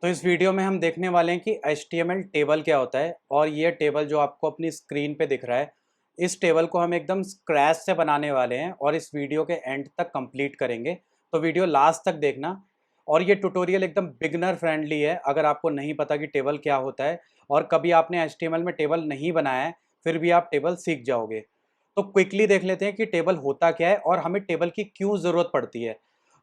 तो इस वीडियो में हम देखने वाले हैं कि HTML टेबल क्या होता है। और ये टेबल जो आपको अपनी स्क्रीन पे दिख रहा है, इस टेबल को हम एकदम स्क्रैच से बनाने वाले हैं और इस वीडियो के एंड तक कंप्लीट करेंगे। तो वीडियो लास्ट तक देखना। और ये ट्यूटोरियल एकदम बिगनर फ्रेंडली है। अगर आपको नहीं पता कि टेबल क्या होता है और कभी आपने HTML में टेबल नहीं बनाया है, फिर भी आप टेबल सीख जाओगे। तो क्विकली देख लेते हैं कि टेबल होता क्या है और हमें टेबल की क्यों ज़रूरत पड़ती है।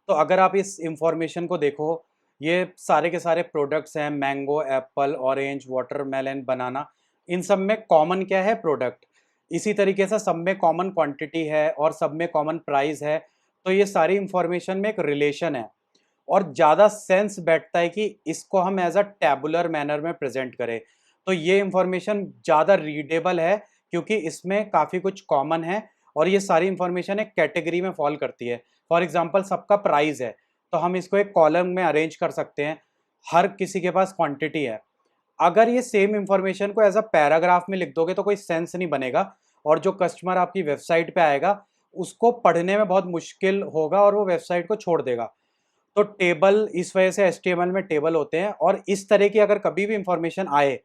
तो अगर आप इस इंफॉर्मेशन को देखो, ये सारे के सारे प्रोडक्ट्स हैं, मैंगो, एप्पल, ऑरेंज, वाटरमेलन, बनाना। इन सब में कॉमन क्या है? प्रोडक्ट। इसी तरीके से सब में कॉमन क्वांटिटी है और सब में कॉमन प्राइस है। तो ये सारी इंफॉर्मेशन में एक रिलेशन है और ज़्यादा सेंस बैठता है कि इसको हम एज अ टैबुलर मैनर में प्रेजेंट करें। तो ये इंफॉर्मेशन ज़्यादा रीडेबल है क्योंकि इसमें काफ़ी कुछ कॉमन है और ये सारी इंफॉर्मेशन एक कैटेगरी में फॉल करती है। फॉर एग्जांपल, सबका प्राइस है तो हम इसको एक कॉलम में अरेंज कर सकते हैं। हर किसी के पास क्वांटिटी है। अगर ये सेम इंफॉर्मेशन को एज अ पैराग्राफ में लिख दोगे तो कोई सेंस नहीं बनेगा और जो कस्टमर आपकी वेबसाइट पे आएगा उसको पढ़ने में बहुत मुश्किल होगा और वो वेबसाइट को छोड़ देगा। तो टेबल, इस वजह से HTML में टेबल होते हैं। और इस तरह की अगर कभी भी इंफॉर्मेशन आए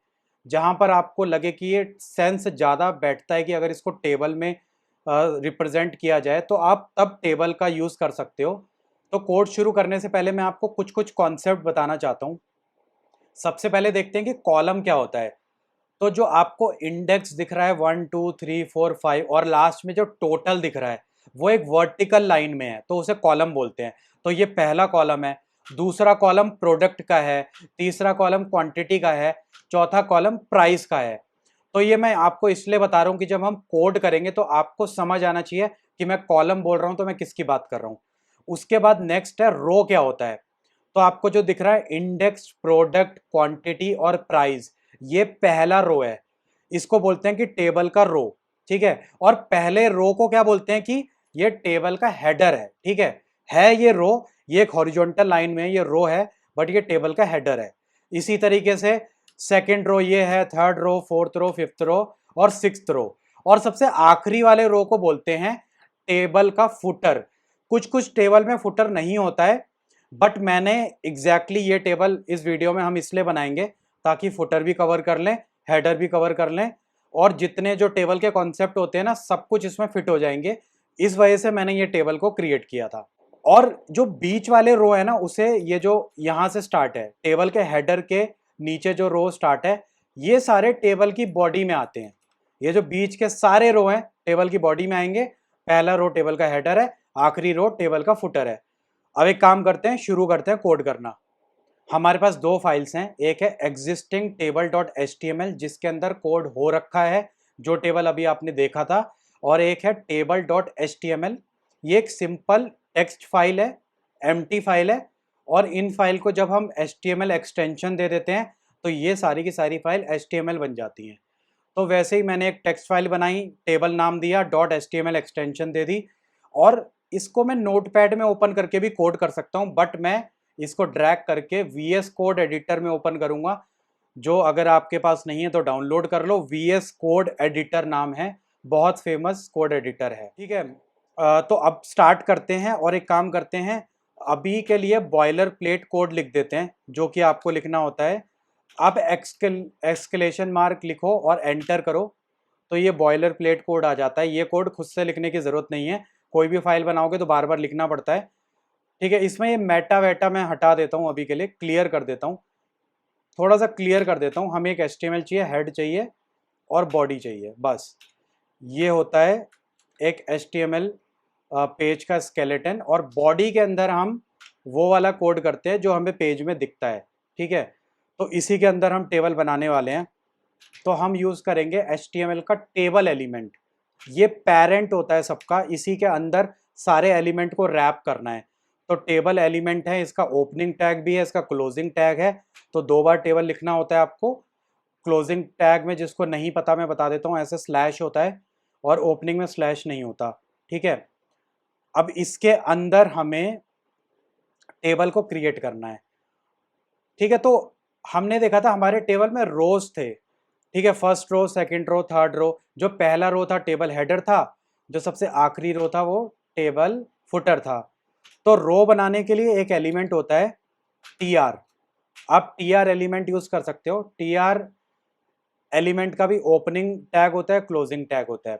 जहां पर आपको लगे कि ये सेंस ज़्यादा बैठता है कि अगर इसको टेबल में रिप्रेजेंट किया जाए, तो आप तब टेबल का यूज़ कर सकते हो। तो कोड शुरू करने से पहले मैं आपको कुछ कुछ कॉन्सेप्ट बताना चाहता हूँ। सबसे पहले देखते हैं कि कॉलम क्या होता है। तो जो आपको इंडेक्स दिख रहा है 1 2 3 4 5 और लास्ट में जो टोटल दिख रहा है वो एक वर्टिकल लाइन में है, तो उसे कॉलम बोलते हैं। तो ये पहला कॉलम है। दूसरा कॉलम प्रोडक्ट का है। तीसरा कॉलम क्वांटिटी का है। चौथा कॉलम प्राइस का है। तो ये मैं आपको इसलिए बता रहा हूँ कि जब हम कोड करेंगे तो आपको समझ आना चाहिए कि मैं कॉलम बोल रहा हूँ तो मैं किसकी बात कर रहा हूँ। उसके बाद नेक्स्ट है रो क्या होता है। तो आपको जो दिख रहा है इंडेक्स, प्रोडक्ट, क्वांटिटी और प्राइस, ये पहला रो है। इसको बोलते हैं कि टेबल का रो। ठीक है। और पहले रो को क्या बोलते हैं कि ये टेबल का हेडर है। ठीक है ये रो, ये एक हॉरिजॉन्टल लाइन में ये रो है, बट ये टेबल का हेडर है। इसी तरीके से सेकंड रो ये है, third row, fourth row, fifth row और सिक्स्थ रो। और सबसे आखिरी वाले रो को बोलते हैं टेबल का फुटर। कुछ कुछ टेबल में फुटर नहीं होता है, बट मैंने ये टेबल इस वीडियो में हम इसलिए बनाएंगे ताकि फुटर भी कवर कर लें, हेडर भी कवर कर लें और जितने जो टेबल के कॉन्सेप्ट होते हैं ना, सब कुछ इसमें फिट हो जाएंगे। इस वजह से मैंने ये टेबल को क्रिएट किया था। और जो बीच वाले रो है ना, उसे, ये जो यहाँ से स्टार्ट है टेबल के हेडर के नीचे जो रो स्टार्ट है, ये सारे टेबल की बॉडी में आते हैं। ये जो बीच के सारे रो हैं टेबल की बॉडी में आएंगे। पहला रो टेबल का हेडर है, आखिरी रो टेबल का फुटर है। अब एक काम करते हैं, शुरू करते हैं कोड करना। हमारे पास दो फाइल्स हैं, एक है existing table.html जिसके अंदर कोड हो रखा है, जो टेबल अभी आपने देखा था, और एक है table.html। ये एक सिंपल टेक्स्ट फाइल है, एम्प्टी फाइल है। और इन फाइल को जब हम HTML एक्सटेंशन दे देते हैं तो ये सारी की सारी फाइल HTML बन जाती हैं। तो वैसे ही मैंने एक टेक्स्ट फाइल बनाई, टेबल नाम दिया, .html एक्सटेंशन दे दी। और इसको मैं नोटपैड में ओपन करके भी कोड कर सकता हूँ, बट मैं इसको ड्रैग करके VS कोड एडिटर में ओपन करूंगा, जो अगर आपके पास नहीं है तो डाउनलोड कर लो। VS कोड एडिटर नाम है, बहुत फेमस कोड एडिटर है। ठीक है। तो अब स्टार्ट करते हैं और एक काम करते हैं, अभी के लिए बॉयलर प्लेट कोड लिख देते हैं, जो कि आपको लिखना होता है। आप एक्सक्लेमेशन मार्क लिखो और एंटर करो तो ये बॉयलर प्लेट कोड आ जाता है। ये कोड खुद से लिखने की ज़रूरत नहीं है, कोई भी फाइल बनाओगे तो बार बार लिखना पड़ता है। ठीक है। इसमें ये मेटा वेटा मैं हटा देता हूँ, अभी के लिए क्लियर कर देता हूँ, थोड़ा सा क्लियर कर देता हूँ। हमें एक HTML चाहिए, हेड चाहिए और बॉडी चाहिए, बस। ये होता है एक HTML पेज का स्केलेटन, और बॉडी के अंदर हम वो वाला कोड करते हैं जो हमें पेज में दिखता है। ठीक है। तो इसी के अंदर हम टेबल बनाने वाले हैं। तो हम यूज़ करेंगे HTML का टेबल एलिमेंट। ये पेरेंट होता है सबका, इसी के अंदर सारे एलिमेंट को रैप करना है। तो टेबल एलिमेंट है, इसका ओपनिंग टैग भी है, इसका क्लोजिंग टैग है। तो दो बार टेबल लिखना होता है आपको। क्लोजिंग टैग में जिसको नहीं पता मैं बता देता हूँ, ऐसे स्लैश होता है और ओपनिंग में स्लैश नहीं होता। ठीक है। अब इसके अंदर हमें टेबल को क्रिएट करना है। ठीक है। तो हमने देखा था हमारे टेबल में रोज थे। ठीक है। First row, second row, third row. जो पहला रो था टेबल हेडर था, जो सबसे आखिरी रो था वो टेबल फुटर था। तो रो बनाने के लिए एक एलिमेंट होता है TR। आप टी आर एलिमेंट यूज कर सकते हो। टी आर एलिमेंट का भी ओपनिंग टैग होता है, क्लोजिंग टैग होता है।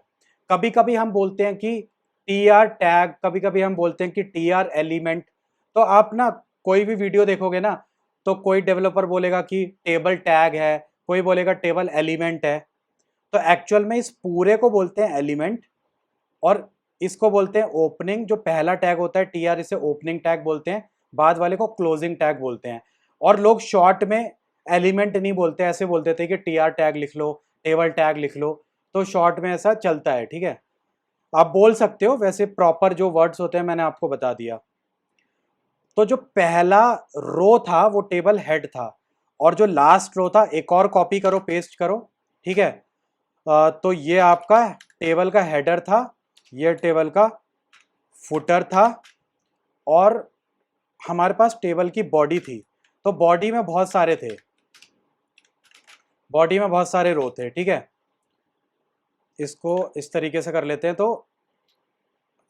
कभी कभी हम बोलते हैं कि टी आर टैग, कभी कभी हम बोलते हैं कि टी आर एलिमेंट। तो आप ना कोई भी वीडियो देखोगे ना, तो कोई डेवलपर बोलेगा कि टेबल टैग है, कोई बोलेगा टेबल एलिमेंट है। तो एक्चुअल में इस पूरे को बोलते हैं एलिमेंट, और इसको बोलते हैं ओपनिंग। जो पहला टैग होता है टी आर, इसे ओपनिंग टैग बोलते हैं, बाद वाले को क्लोजिंग टैग बोलते हैं। और लोग शॉर्ट में एलिमेंट नहीं बोलते, ऐसे बोलते थे कि टी आर टैग लिख लो, टेबल टैग लिख लो। तो शॉर्ट में ऐसा चलता है, ठीक है। आप बोल सकते हो, वैसे प्रॉपर जो वर्ड्स होते हैं मैंने आपको बता दिया। तो जो पहला रो था वो टेबल हेड था, और जो लास्ट रो था, एक और कॉपी करो, पेस्ट करो, ठीक है। तो ये आपका टेबल का हेडर था, ये टेबल का फुटर था, और हमारे पास टेबल की बॉडी थी। तो बॉडी में बहुत सारे थे, बॉडी में बहुत सारे रो थे, ठीक है। इसको इस तरीके से कर लेते हैं, तो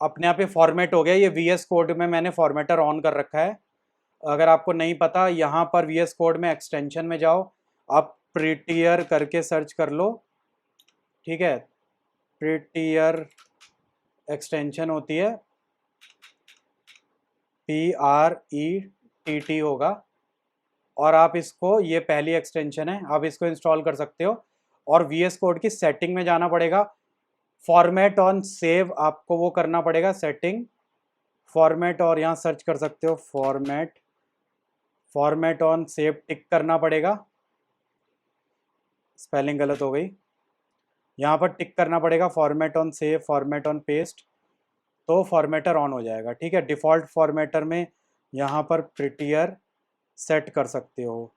अपने आप ये फॉर्मेट हो गया। ये VS कोड में मैंने फॉर्मेटर ऑन कर रखा है। अगर आपको नहीं पता, यहाँ पर VS कोड में एक्सटेंशन में जाओ, आप प्रिटियर करके सर्च कर लो, ठीक है। प्रिटियर एक्सटेंशन होती है, PRETT होगा, और आप इसको, ये पहली एक्सटेंशन है, आप इसको इंस्टॉल कर सकते हो। और VS कोड की सेटिंग में जाना पड़ेगा, फॉर्मेट ऑन सेव आपको वो करना पड़ेगा, सेटिंग फॉर्मेट, और यहाँ सर्च कर सकते हो फॉर्मेट ऑन सेव, टिक करना पड़ेगा। स्पेलिंग गलत हो गई, यहाँ पर टिक करना पड़ेगा format on save, format on paste, तो फॉर्मेटर ऑन हो जाएगा, ठीक है। डिफ़ॉल्ट फॉर्मेटर में यहाँ पर प्रिटियर सेट कर सकते हो,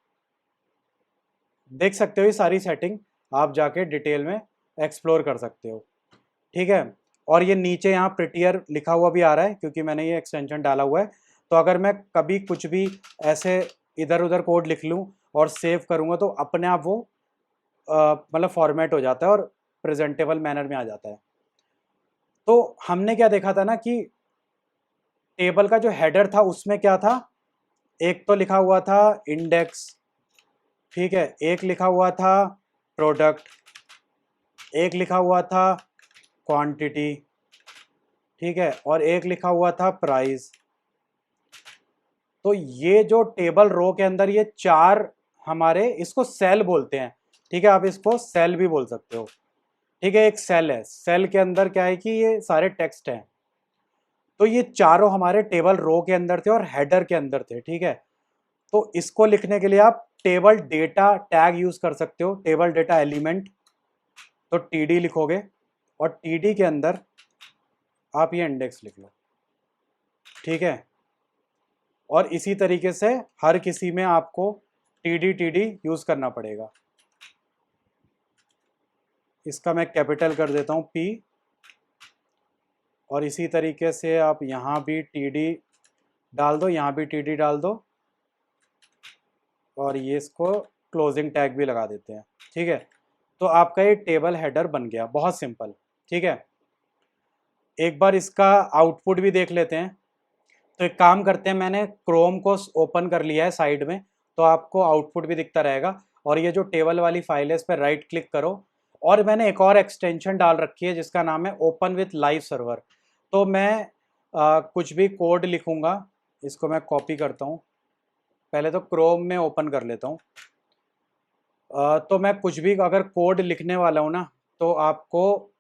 देख सकते हो ये सारी सेटिंग, आप जाके डिटेल में एक्सप्लोर कर सकते हो, ठीक है। और ये नीचे यहाँ प्रिटियर लिखा हुआ भी आ रहा है, क्योंकि मैंने ये एक्सटेंशन डाला हुआ है। तो अगर मैं कभी कुछ भी ऐसे इधर उधर कोड लिख लूँ और सेव करूँगा, तो अपने आप वो मतलब फॉर्मेट हो जाता है और प्रेजेंटेबल मैनर में आ जाता है। तो हमने क्या देखा था ना कि टेबल का जो हेडर था उसमें क्या था, एक तो लिखा हुआ था इंडेक्स, ठीक है, एक लिखा हुआ था प्रोडक्ट, एक लिखा हुआ था क्वांटिटी, ठीक है, और एक लिखा हुआ था प्राइस। तो ये जो टेबल रो के अंदर ये चार हमारे, इसको सेल बोलते हैं, ठीक है। आप इसको सेल भी बोल सकते हो, ठीक है। एक सेल है, सेल के अंदर क्या है कि ये सारे टेक्स्ट हैं। तो ये चारों हमारे टेबल रो के अंदर थे और हेडर के अंदर थे, ठीक है। तो इसको लिखने के लिए आप टेबल डेटा टैग यूज कर सकते हो, टेबल डेटा एलिमेंट। तो TD लिखोगे, और TD के अंदर आप ये इंडेक्स लिख लो, ठीक है। और इसी तरीके से हर किसी में आपको TD यूज करना पड़ेगा। इसका मैं कैपिटल कर देता हूँ P, और इसी तरीके से आप यहाँ भी TD डाल दो, यहाँ भी TD डाल दो, और ये इसको क्लोजिंग टैग भी लगा देते हैं, ठीक है। तो आपका ये टेबल हेडर बन गया, बहुत सिंपल, ठीक है। एक बार इसका आउटपुट भी देख लेते हैं। तो एक काम करते हैं, मैंने क्रोम को ओपन कर लिया है साइड में, तो आपको आउटपुट भी दिखता रहेगा। और ये जो टेबल वाली फाइल है, इस पर राइट क्लिक करो, और मैंने एक और एक्सटेंशन डाल रखी है जिसका नाम है ओपन विथ लाइव सर्वर। तो मैं कुछ भी कोड लिखूंगा, इसको मैं कॉपी करता हूँ, पहले तो क्रोम में ओपन कर लेता हूँ। तो मैं कुछ भी अगर कोड लिखने वाला हूँ ना, तो आपको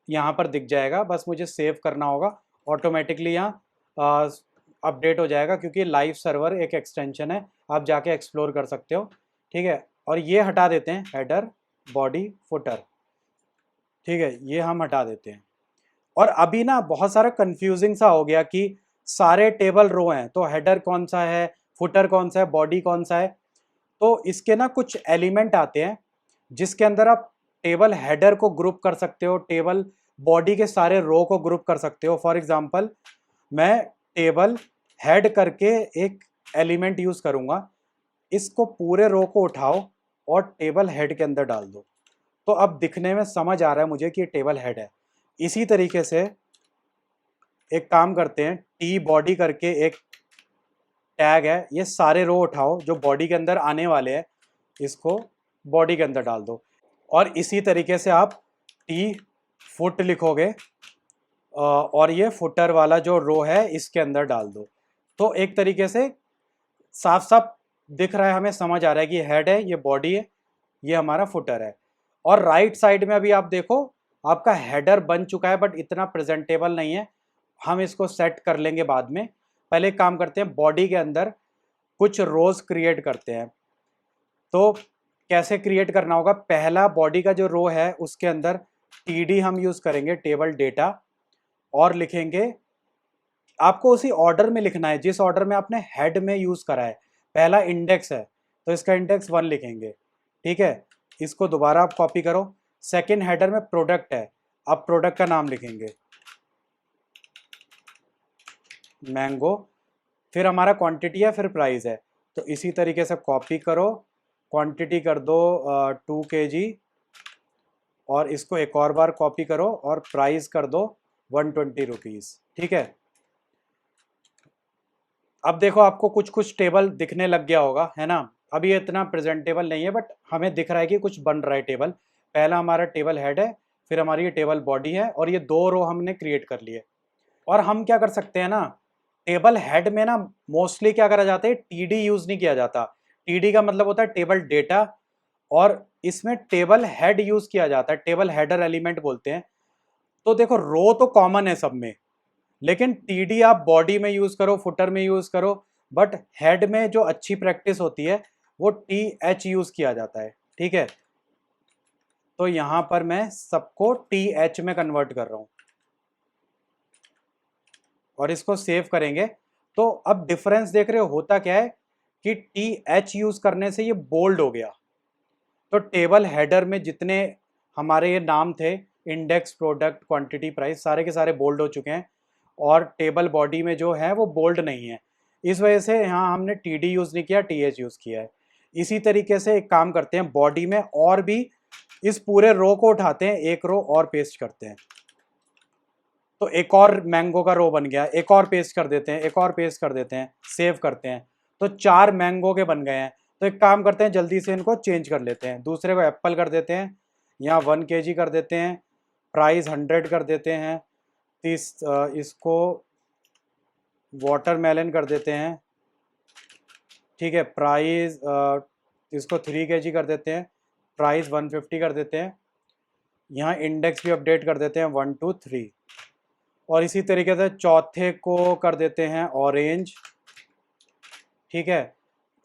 यहाँ पर दिख जाएगा, बस मुझे सेव करना होगा, ऑटोमेटिकली यहाँ अपडेट हो जाएगा, क्योंकि लाइव सर्वर एक एक्सटेंशन है, आप जाके एक्सप्लोर कर सकते हो, ठीक है। और ये हटा देते हैं, हेडर बॉडी फुटर, ठीक है, ये हम हटा देते हैं। और अभी ना बहुत सारा कंफ्यूजिंग सा हो गया कि सारे टेबल रो हैं, तो हेडर कौन सा है, फुटर कौन सा है, बॉडी कौन सा है। तो इसके ना कुछ एलिमेंट आते हैं जिसके अंदर आप टेबल हेडर को ग्रुप कर सकते हो, टेबल बॉडी के सारे रो को ग्रुप कर सकते हो। फॉर एग्जांपल, मैं टेबल हेड करके एक एलिमेंट यूज करूंगा, इसको पूरे रो को उठाओ और टेबल हेड के अंदर डाल दो, तो अब दिखने में समझ आ रहा है मुझे कि ये टेबल हेड है। इसी तरीके से एक काम करते हैं, टी बॉडी करके एक टैग है, ये सारे रो उठाओ जो बॉडी के अंदर आने वाले हैं, इसको बॉडी के अंदर डाल दो। और इसी तरीके से आप टी फुट लिखोगे और ये फुटर वाला जो रो है इसके अंदर डाल दो। तो एक तरीके से साफ साफ दिख रहा है, हमें समझ आ रहा है कि हेड है, ये बॉडी है, ये हमारा फुटर है। और राइट साइड में अभी आप देखो आपका हेडर बन चुका है, बट इतना प्रेजेंटेबल नहीं है, हम इसको सेट कर लेंगे बाद में। पहले एक काम करते हैं, बॉडी के अंदर कुछ रोज क्रिएट करते हैं। तो कैसे क्रिएट करना होगा, पहला बॉडी का जो रो है उसके अंदर टीडी हम यूज करेंगे, टेबल डेटा, और लिखेंगे, आपको उसी ऑर्डर में लिखना है जिस ऑर्डर में आपने हेड में यूज करा है। पहला इंडेक्स है तो इसका इंडेक्स 1 लिखेंगे, ठीक है। इसको दोबारा आप कॉपी करो। सेकंड हेडर में प्रोडक्ट है, आप प्रोडक्ट का नाम लिखेंगे मैंगो, फिर हमारा क्वांटिटी है, फिर प्राइस है। तो इसी तरीके से कॉपी करो, क्वांटिटी कर दो 2 kg, और इसको एक और बार कॉपी करो और प्राइस कर दो 120 रुपीज़, ठीक है। अब देखो आपको कुछ कुछ टेबल दिखने लग गया होगा, है ना। अभी ये इतना प्रेजेंटेबल नहीं है, बट हमें दिख रहा है कि कुछ बन रहा है टेबल। पहला हमारा टेबल हेड है, फिर हमारी ये टेबल बॉडी है, और ये 2 रो हमने क्रिएट कर लिए। और हम क्या कर सकते हैं ना, टेबल हेड में ना मोस्टली क्या करा जाता है, टीडी यूज नहीं किया जाता। टीडी का मतलब होता है टेबल डेटा, और इसमें टेबल हेड यूज किया जाता है, टेबल हेडर एलिमेंट बोलते हैं। तो देखो रो तो कॉमन है सब में, लेकिन टीडी आप बॉडी में यूज करो, फुटर में यूज करो, बट हेड में जो अच्छी प्रैक्टिस होती है वो टी एच यूज किया जाता है, ठीक है। तो यहां पर मैं सबको टी एच में कन्वर्ट कर रहा हूं और इसको सेव करेंगे। तो अब डिफरेंस देख रहे हो होता क्या है कि टी एच यूज करने से ये बोल्ड हो गया। तो टेबल हेडर में जितने हमारे ये नाम थे, इंडेक्स, प्रोडक्ट, क्वांटिटी, प्राइस, सारे के सारे बोल्ड हो चुके हैं, और टेबल बॉडी में जो है वो बोल्ड नहीं है। इस वजह से यहाँ हमने टी डी यूज़ नहीं किया, टी एच यूज़ किया है। इसी तरीके से एक काम करते हैं, बॉडी में और भी इस पूरे रो को उठाते हैं, एक रो और पेस्ट करते हैं। तो एक और मैंगो का रो बन गया, एक और पेस्ट कर देते हैं, एक और पेस्ट कर देते हैं, सेव करते हैं। तो 4 मैंगो के बन गए हैं। तो एक काम करते हैं, जल्दी से इनको चेंज कर लेते हैं। दूसरे को एप्पल कर देते हैं, यहाँ 1 kg कर देते हैं, प्राइस 100 कर देते हैं, इसको वाटरमेलन कर देते हैं, ठीक है। प्राइस इसको 3 kg कर देते हैं, प्राइस 150 कर देते हैं। यहाँ इंडेक्स भी अपडेट कर देते हैं 1 2 3, और इसी तरीके से चौथे को कर देते हैं ऑरेंज, ठीक है।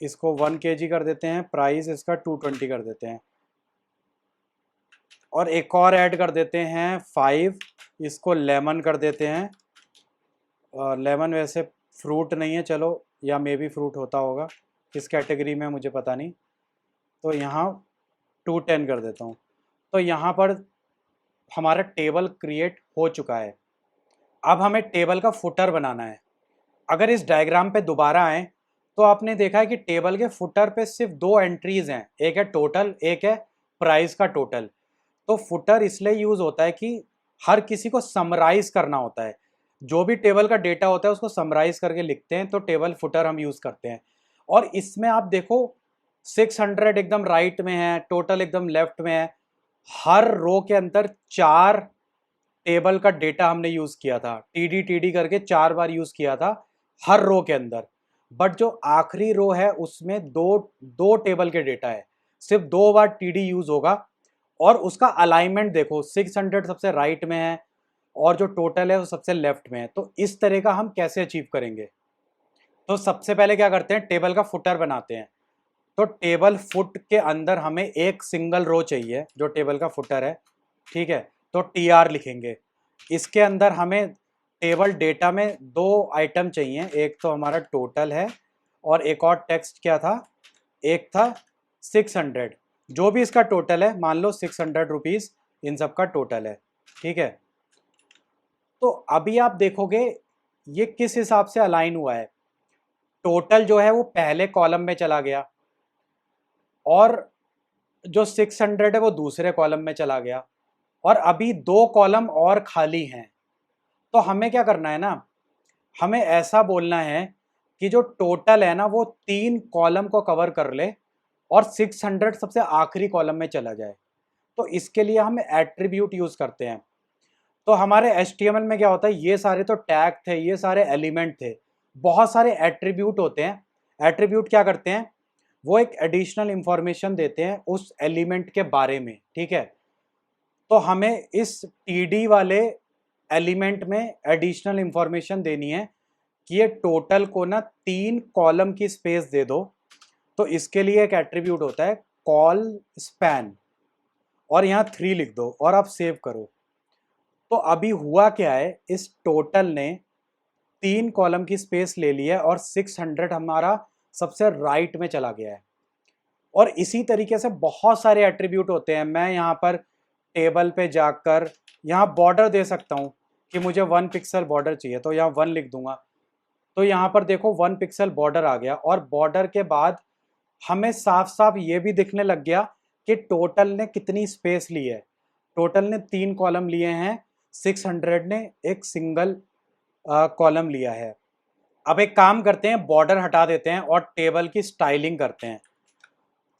इसको 1 kg कर देते हैं, प्राइस इसका 220 कर देते हैं, और एक और ऐड कर देते हैं 5, इसको लेमन कर देते हैं। लेमन वैसे फ्रूट नहीं है, चलो, या मे बी फ्रूट होता होगा, किस कैटेगरी में मुझे पता नहीं। तो यहाँ 210 कर देता हूँ। तो यहाँ पर हमारा टेबल क्रिएट हो चुका है। अब हमें टेबल का फुटर बनाना है। अगर इस डायग्राम पे दोबारा आए तो आपने देखा है कि टेबल के फुटर पे सिर्फ 2 एंट्रीज हैं, एक है टोटल, एक है प्राइस का टोटल। तो फुटर इसलिए यूज होता है कि हर किसी को समराइज करना होता है, जो भी टेबल का डेटा होता है उसको समराइज करके लिखते हैं, तो टेबल फुटर हम यूज करते हैं। और इसमें आप देखो 600 एकदम राइट में है, टोटल एकदम लेफ्ट में है। हर रो के अंदर 4 टेबल का डेटा हमने यूज किया था, टीडी टीडी करके 4 बार यूज किया था हर रो के अंदर। बट जो आखिरी रो है उसमें दो टेबल के डेटा है, सिर्फ 2 बार टीडी यूज होगा। और उसका अलाइनमेंट देखो, 600 सबसे राइट में है और जो टोटल है वो सबसे लेफ्ट में है। तो इस तरह का हम कैसे अचीव करेंगे, तो सबसे पहले क्या करते हैं, टेबल का फुटर बनाते हैं। तो टेबल फुट के अंदर हमें एक सिंगल रो चाहिए जो टेबल का फुटर है, ठीक है। तो टी आर लिखेंगे। इसके अंदर हमें टेबल डेटा में 2 आइटम चाहिए, एक तो हमारा टोटल है और एक और टेक्स्ट क्या था, एक था 600। जो भी इसका टोटल है, मान लो 600 रुपीज़ इन सब का टोटल है, ठीक है। तो अभी आप देखोगे ये किस हिसाब से अलाइन हुआ है। टोटल जो है वो पहले कॉलम में चला गया, और जो 600 है वो दूसरे कॉलम में चला गया, और अभी 2 कॉलम और खाली हैं। तो हमें क्या करना है ना, हमें ऐसा बोलना है कि जो टोटल है ना वो 3 कॉलम को कवर कर ले और 600 सबसे आखिरी कॉलम में चला जाए। तो इसके लिए हम एट्रीब्यूट यूज करते हैं। तो हमारे HTML में क्या होता है, ये सारे तो टैग थे, ये सारे एलिमेंट थे, बहुत सारे एट्रीब्यूट होते हैं। एट्रीब्यूट क्या करते हैं, वो एक एडिशनल इंफॉर्मेशन देते हैं उस एलिमेंट के बारे में, ठीक है। तो हमें इस TD वाले एलिमेंट में एडिशनल इंफॉर्मेशन देनी है कि ये टोटल को ना 3 कॉलम की स्पेस दे दो। तो इसके लिए एक एट्रीब्यूट होता है कॉल स्पैन, और यहाँ 3 लिख दो और आप सेव करो। तो अभी हुआ क्या है, इस टोटल ने 3 कॉलम की स्पेस ले ली है और 600 हमारा सबसे राइट में चला गया है। और इसी तरीके से बहुत सारे एट्रीब्यूट होते हैं। मैं यहाँ पर टेबल पे जाकर यहाँ बॉर्डर दे सकता हूँ कि मुझे 1 पिक्सल बॉर्डर चाहिए, तो यहाँ 1 लिख दूंगा। तो यहाँ पर देखो 1 पिक्सल बॉर्डर आ गया, और बॉर्डर के बाद हमें साफ साफ ये भी दिखने लग गया कि टोटल ने कितनी स्पेस ली है। टोटल ने 3 कॉलम लिए हैं, 600 ने एक सिंगल कॉलम लिया है। अब एक काम करते हैं, बॉर्डर हटा देते हैं और टेबल की स्टाइलिंग करते हैं।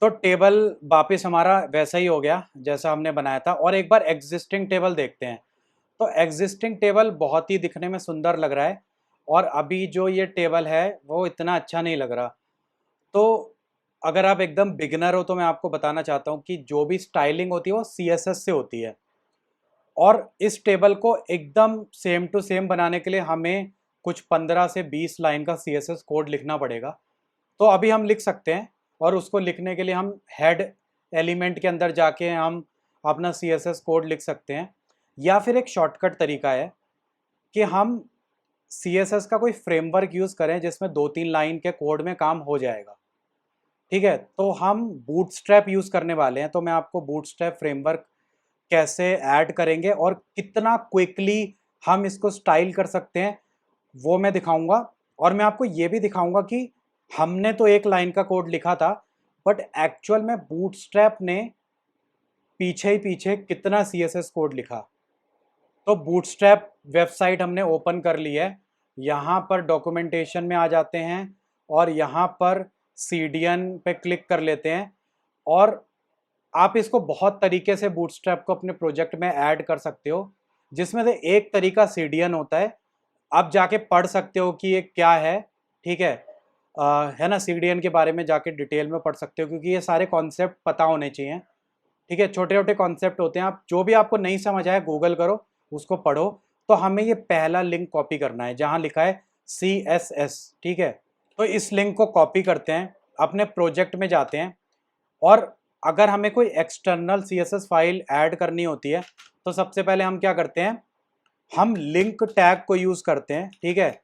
तो टेबल वापस हमारा वैसा ही हो गया जैसा हमने बनाया था। और एक बार एग्जिस्टिंग टेबल देखते हैं। तो एग्जिस्टिंग टेबल बहुत ही दिखने में सुंदर लग रहा है, और अभी जो ये टेबल है वो इतना अच्छा नहीं लग रहा। तो अगर आप एकदम बिगिनर हो तो मैं आपको बताना चाहता हूँ कि जो भी स्टाइलिंग होती है वो CSS से होती है। और इस टेबल को एकदम सेम टू सेम बनाने के लिए हमें कुछ 15 से 20 लाइन का CSS कोड लिखना पड़ेगा। तो अभी हम लिख सकते हैं, और उसको लिखने के लिए हम हेड एलिमेंट के अंदर जाके हम अपना CSS कोड लिख सकते हैं। या फिर एक शॉर्टकट तरीका है कि हम CSS का कोई फ्रेमवर्क यूज़ करें जिसमें 2-3 लाइन के कोड में काम हो जाएगा, ठीक है। तो हम बूटस्ट्रैप यूज़ करने वाले हैं। तो मैं आपको बूटस्ट्रैप फ्रेमवर्क कैसे ऐड करेंगे और कितना क्विकली हम इसको स्टाइल कर सकते हैं वो मैं दिखाऊंगा। और मैं आपको ये भी दिखाऊंगा कि हमने तो एक लाइन का कोड लिखा था, बट एक्चुअल में बूटस्ट्रैप ने पीछे ही पीछे कितना CSS कोड लिखा। तो बूटस्ट्रैप वेबसाइट हमने ओपन कर ली है। यहाँ पर डॉक्यूमेंटेशन में आ जाते हैं और यहाँ पर CDN पे क्लिक कर लेते हैं। और आप इसको बहुत तरीके से बूटस्ट्रैप को अपने प्रोजेक्ट में ऐड कर सकते हो, जिसमें से एक तरीका CDN होता है। आप जाके पढ़ सकते हो कि ये क्या है, ठीक है ना। CDN के बारे में जाके डिटेल में पढ़ सकते हो, क्योंकि ये सारे कॉन्सेप्ट पता होने चाहिए, ठीक है। छोटे छोटे कॉन्सेप्ट होते हैं, आप जो भी आपको नहीं समझ आए गूगल करो, उसको पढ़ो। तो हमें ये पहला लिंक कॉपी करना है जहाँ लिखा है CSS, ठीक है। तो इस लिंक को कॉपी करते हैं, अपने प्रोजेक्ट में जाते हैं, और अगर हमें कोई एक्सटर्नल CSS फाइल ऐड करनी होती है तो सबसे पहले हम क्या करते हैं, हम लिंक टैग को यूज करते हैं, ठीक है।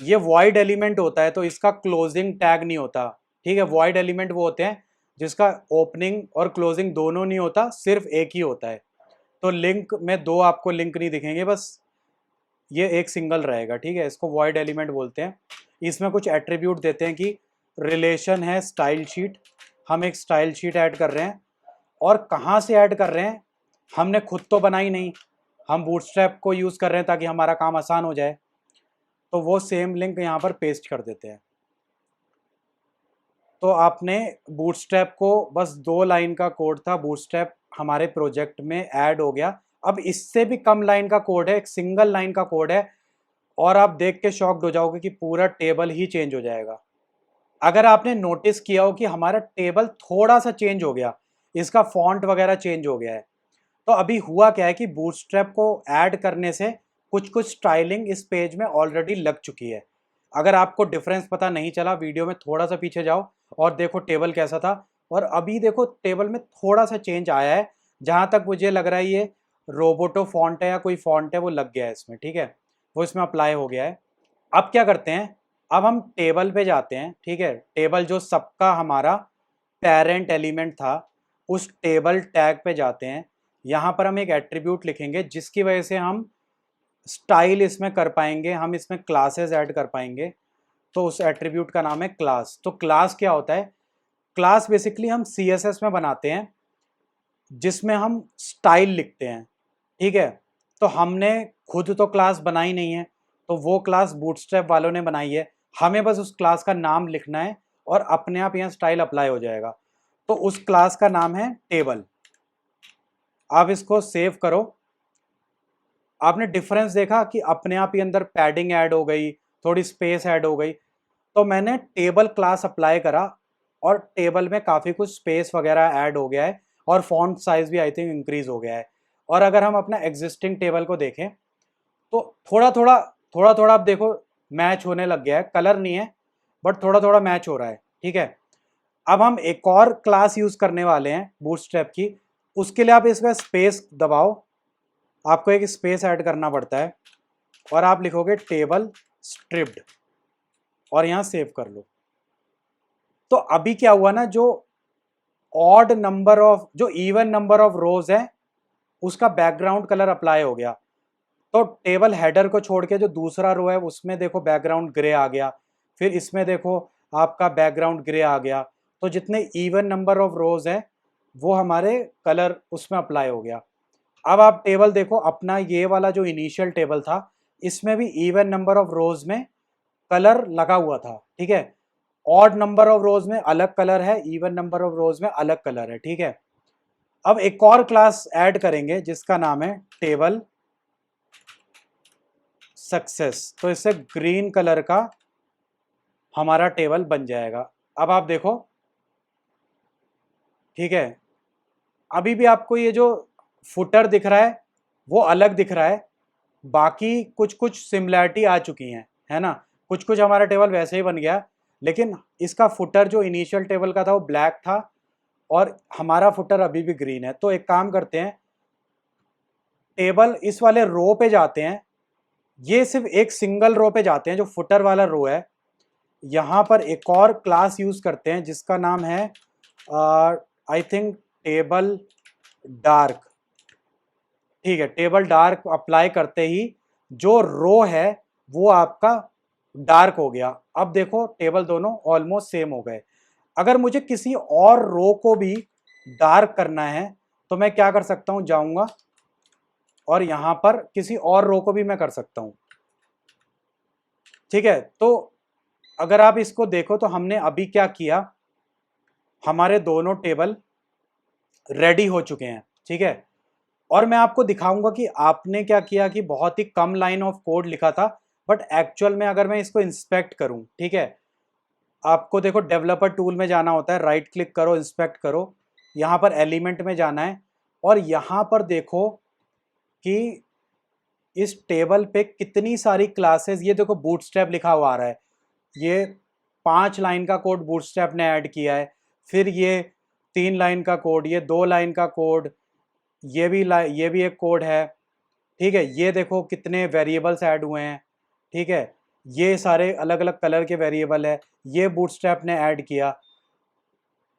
ये वॉइड एलिमेंट होता है तो इसका क्लोजिंग टैग नहीं होता, ठीक है। वॉइड एलिमेंट वो होते हैं जिसका ओपनिंग और क्लोजिंग दोनों नहीं होता, सिर्फ एक ही होता है। तो लिंक में 2 आपको लिंक नहीं दिखेंगे, बस ये एक सिंगल रहेगा, ठीक है। इसको वॉइड एलिमेंट बोलते हैं। इसमें कुछ एट्रीब्यूट देते हैं कि रिलेशन है स्टाइल शीट, हम एक स्टाइल शीट ऐड कर रहे हैं। और कहाँ से ऐड कर रहे हैं, हमने खुद तो बनाई नहीं, हम बूटस्ट्रैप को यूज़ कर रहे हैं ताकि हमारा काम आसान हो जाए। तो वो सेम लिंक यहाँ पर पेस्ट कर देते हैं। तो आपने बूटस्ट्रैप को, बस 2 लाइन का कोड था, बूटस्ट्रैप हमारे प्रोजेक्ट में ऐड हो गया। अब इससे भी कम लाइन का कोड है, एक सिंगल लाइन का कोड है, और आप देख के शॉक्ड हो जाओगे कि पूरा टेबल ही चेंज हो जाएगा। अगर आपने नोटिस किया हो कि हमारा टेबल थोड़ा सा चेंज हो गया, इसका फॉन्ट वगैरह चेंज हो गया है। तो अभी हुआ क्या है कि बूटस्ट्रैप को ऐड करने से कुछ कुछ स्टाइलिंग इस पेज में ऑलरेडी लग चुकी है। अगर आपको डिफरेंस पता नहीं चला, वीडियो में थोड़ा सा पीछे जाओ और देखो टेबल कैसा था, और अभी देखो टेबल में थोड़ा सा चेंज आया है। जहाँ तक मुझे लग रहा है ये रोबोटो फॉन्ट है या कोई फॉन्ट है, वो लग गया है इसमें, ठीक है, वो इसमें अप्लाई हो गया है। अब क्या करते हैं, अब हम टेबल पे जाते हैं, ठीक है। टेबल जो सबका हमारा पेरेंट एलिमेंट था, उस टेबल टैग पे जाते हैं। यहाँ पर हम एक एट्रीब्यूट लिखेंगे जिसकी वजह से हम स्टाइल इसमें कर पाएंगे, हम इसमें क्लासेस ऐड कर पाएंगे। तो उस एट्रीब्यूट का नाम है क्लास। तो क्लास क्या होता है, क्लास बेसिकली हम CSS में बनाते हैं जिसमें हम स्टाइल लिखते हैं, ठीक है। तो हमने खुद तो क्लास बनाई नहीं है, तो वो क्लास बूटस्ट्रैप वालों ने बनाई है, हमें बस उस क्लास का नाम लिखना है और अपने आप यहाँ स्टाइल अप्लाई हो जाएगा। तो उस क्लास का नाम है टेबल। आप इसको सेव करो। आपने डिफरेंस देखा कि अपने आप ही अंदर पैडिंग ऐड हो गई, थोड़ी स्पेस ऐड हो गई। तो मैंने टेबल क्लास अप्लाई करा और टेबल में काफ़ी कुछ स्पेस वगैरह ऐड हो गया है और फॉन्ट साइज भी आई थिंक इंक्रीज हो गया है। और अगर हम अपना एग्जिस्टिंग टेबल को देखें तो थोड़ा थोड़ा आप देखो मैच होने लग गया है, कलर नहीं है बट थोड़ा थोड़ा मैच हो रहा है। ठीक है, अब हम एक और क्लास यूज करने वाले हैं बूटस्ट्रैप की। उसके लिए आप इसमें स्पेस दबाओ, आपको एक स्पेस ऐड करना पड़ता है और आप लिखोगे टेबल स्ट्रिप्ड और यहाँ सेव कर लो। तो अभी क्या हुआ ना, जो ऑड नंबर ऑफ, जो इवन नंबर ऑफ रोज है उसका बैकग्राउंड कलर अप्लाई हो गया। तो टेबल हेडर को छोड़ के जो दूसरा रो है उसमें देखो बैकग्राउंड ग्रे आ गया, फिर इसमें देखो आपका बैकग्राउंड ग्रे आ गया। तो जितने इवन नंबर ऑफ रोज है वो हमारे कलर उसमें अप्लाई हो गया। अब आप टेबल देखो, अपना ये वाला जो इनिशियल टेबल था इसमें भी इवन नंबर ऑफ रोज में कलर लगा हुआ था। ठीक है, ऑड नंबर ऑफ रोज में अलग कलर है, इवन नंबर ऑफ रोज में अलग कलर है। ठीक है, अब एक और क्लास ऐड करेंगे जिसका नाम है टेबल सक्सेस। तो इससे ग्रीन कलर का हमारा टेबल बन जाएगा। अब आप देखो, ठीक है, अभी भी आपको ये जो फुटर दिख रहा है वो अलग दिख रहा है, बाकी कुछ कुछ सिमिलैरिटी आ चुकी हैं, है ना। कुछ कुछ हमारा टेबल वैसे ही बन गया, लेकिन इसका फुटर जो इनिशियल टेबल का था वो ब्लैक था और हमारा फुटर अभी भी ग्रीन है। तो एक काम करते हैं, टेबल इस वाले रो पे जाते हैं, ये सिर्फ एक सिंगल रो पे जाते हैं जो फुटर वाला रो है। यहाँ पर एक और क्लास यूज करते हैं जिसका नाम है आई थिंक टेबल डार्क। ठीक है, टेबल डार्क अप्लाई करते ही जो रो है वो आपका डार्क हो गया। अब देखो टेबल दोनों ऑलमोस्ट सेम हो गए। अगर मुझे किसी और रो को भी डार्क करना है तो मैं क्या कर सकता हूं, जाऊंगा और यहां पर किसी और रो को भी मैं कर सकता हूं। ठीक है, तो अगर आप इसको देखो तो हमने अभी क्या किया, हमारे दोनों टेबल रेडी हो चुके हैं। ठीक है, और मैं आपको दिखाऊंगा कि आपने क्या किया कि बहुत ही कम लाइन ऑफ कोड लिखा था, बट एक्चुअल में अगर मैं इसको इंस्पेक्ट करूं, ठीक है, आपको देखो डेवलपर टूल में जाना होता है, राइट क्लिक करो, इंस्पेक्ट करो, यहाँ पर एलिमेंट में जाना है और यहाँ पर देखो कि इस टेबल पे कितनी सारी क्लासेस, ये देखो बूटस्ट्रैप लिखा हुआ आ रहा है, ये 5 लाइन का कोड बूटस्ट्रैप ने ऐड किया है, फिर ये 3 लाइन का कोड, ये 2 लाइन का कोड, ये भी एक कोड है। ठीक है, ये देखो कितने वेरिएबल्स ऐड हुए हैं। ठीक है, ये सारे अलग अलग कलर के वेरिएबल है, ये बूटस्ट्रैप ने ऐड किया।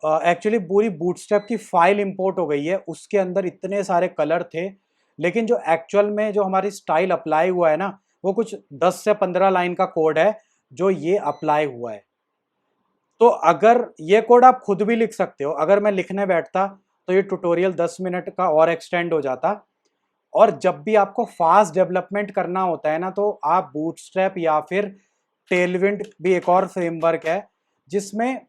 एक्चुअली पूरी बूटस्ट्रैप की फाइल इंपोर्ट हो गई है, उसके अंदर इतने सारे कलर थे, लेकिन जो एक्चुअल में जो हमारी स्टाइल अप्लाई हुआ है ना वो कुछ 10 से 15 लाइन का कोड है जो ये अप्लाई हुआ है। तो अगर ये कोड आप खुद भी लिख सकते हो, अगर मैं लिखने बैठता तो ये ट्यूटोरियल 10 मिनट का और एक्सटेंड हो जाता। और जब भी आपको फास्ट डेवलपमेंट करना होता है ना तो आप बूटस्ट्रैप या फिर टेलविंड भी एक और फ्रेमवर्क है जिसमें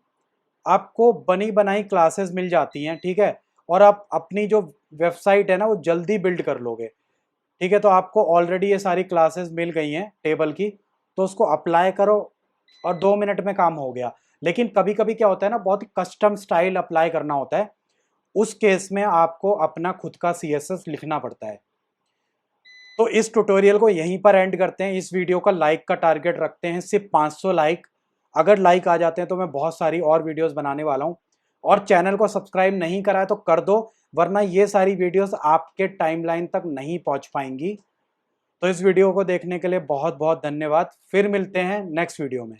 आपको बनी बनाई क्लासेस मिल जाती हैं। ठीक है, और आप अपनी जो वेबसाइट है ना वो जल्दी बिल्ड कर लोगे। ठीक है, तो आपको ऑलरेडी ये सारी क्लासेस मिल गई हैं टेबल की, तो उसको अप्लाई करो और 2 मिनट में काम हो गया। लेकिन कभी कभी क्या होता है ना, बहुत ही कस्टम स्टाइल अप्लाई करना होता है, उस केस में आपको अपना खुद का CSS लिखना पड़ता है। तो इस ट्यूटोरियल को यहीं पर एंड करते हैं। इस वीडियो का लाइक का टारगेट रखते हैं सिर्फ 500 लाइक। अगर लाइक आ जाते हैं तो मैं बहुत सारी और वीडियोस बनाने वाला हूं। और चैनल को सब्सक्राइब नहीं करा है तो कर दो, वरना ये सारी वीडियोस आपके टाइमलाइन तक नहीं पहुंच पाएंगी। तो इस वीडियो को देखने के लिए बहुत बहुत धन्यवाद। फिर मिलते हैं नेक्स्ट वीडियो में।